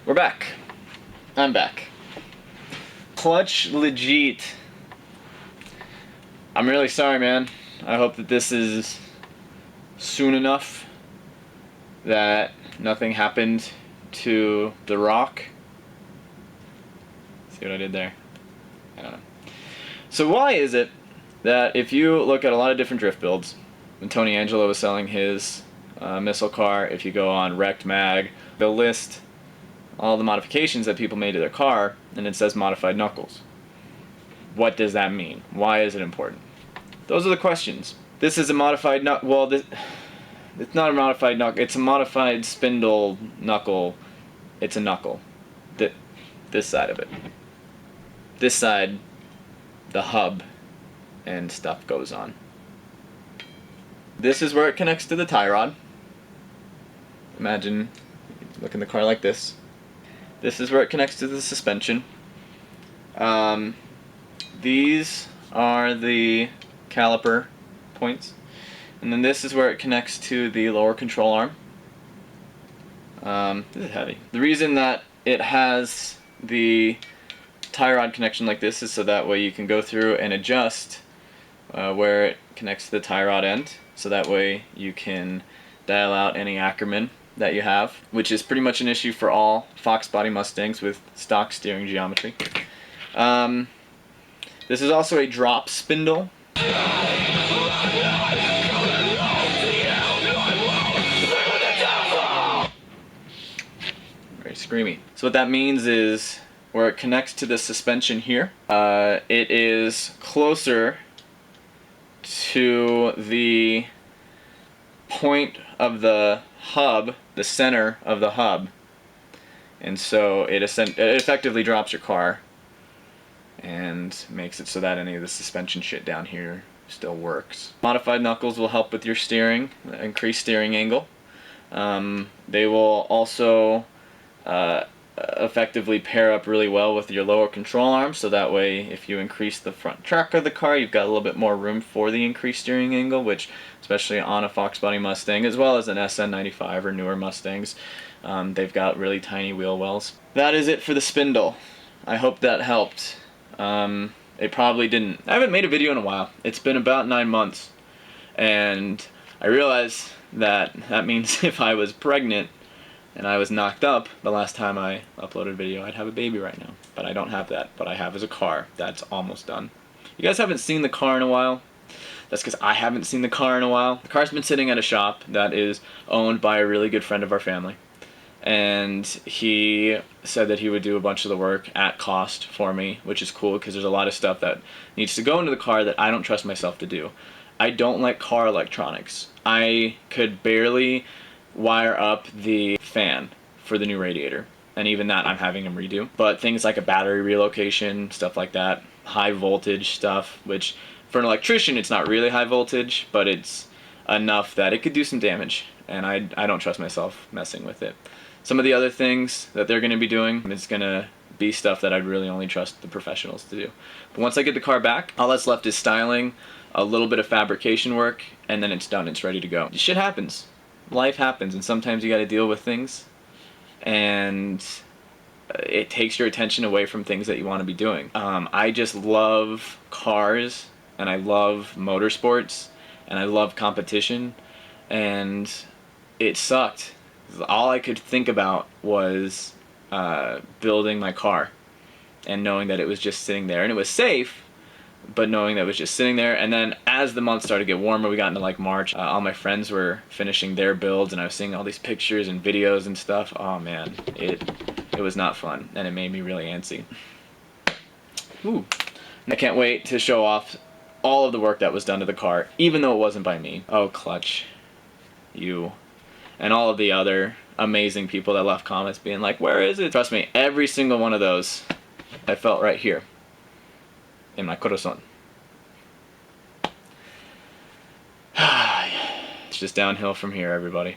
We're back. I'm back. Clutch legit. I'm really sorry, man. I hope that this is soon enough that nothing happened to the rock. See what I did there? I don't know. So why is it that if you look at a lot of different drift builds, when Tony Angelo was selling his missile car, if you go on Wrecked Mag, they'll list all the modifications that people made to their car, and it says modified knuckles. What does that mean? Why is it important? Those are the questions. This is a modified knuckle. Well, it's not a modified knuckle. It's a modified spindle knuckle. It's a knuckle. This side of it. This side, the hub and stuff goes on. This is where it connects to the tie rod. Imagine looking the car like this. This is where it connects to the suspension. These are the caliper points. And then this is where it connects to the lower control arm. This is heavy. The reason that it has the tie rod connection like this is so that way you can go through and adjust where it connects to the tie rod end. So that way you can dial out any ackerman that you have, which is pretty much an issue for all Fox body Mustangs with stock steering geometry. This is also a drop spindle. Very screamy. So what that means is where it connects to the suspension here, it is closer to the point of the hub, the center of the hub, and so it effectively drops your car and makes it so that any of the suspension shit down here still works. Modified knuckles will help with your steering, increase steering angle. They will also effectively pair up really well with your lower control arm, so that way if you increase the front track of the car, you've got a little bit more room for the increased steering angle, which especially on a Fox body Mustang as well as an SN95 or newer Mustangs, they've got really tiny wheel wells. That is it for the spindle. I hope that helped. It probably didn't. I haven't made a video in a while. It's been about 9 months, and I realize that means if I was pregnant and I was knocked up the last time I uploaded a video, I'd have a baby right now. But I don't have that. But I have is a car that's almost done. You guys haven't seen the car in a while. That's because I haven't seen the car in a while. The car's been sitting at a shop that is owned by a really good friend of our family. And he said that he would do a bunch of the work at cost for me, which is cool because there's a lot of stuff that needs to go into the car that I don't trust myself to do. I don't like car electronics. I could barely wire up the fan for the new radiator, and even that I'm having him redo. But things like a battery relocation, stuff like that, high voltage stuff, which for an electrician it's not really high voltage, but it's enough that it could do some damage, and I don't trust myself messing with it. Some of the other things that they're going to be doing is going to be stuff that I'd really only trust the professionals to do. But once I get the car back, all that's left is styling, a little bit of fabrication work, and then it's done. It's ready to go. Shit happens. Life happens, and sometimes you got to deal with things, and it takes your attention away from things that you want to be doing. I just love cars, and I love motorsports, and I love competition, and it sucked. All I could think about was building my car and knowing that it was just sitting there, and it was safe, but knowing that it was just sitting there. And then as the months started to get warmer, we got into like March, all my friends were finishing their builds, and I was seeing all these pictures and videos and stuff. Oh man, it was not fun, and it made me really antsy. Ooh. I can't wait to show off all of the work that was done to the car, even though it wasn't by me. Oh, Clutch, you, and all of the other amazing people that left comments being like, where is it? Trust me, every single one of those I felt right here in my corazon. It's just downhill from here, everybody.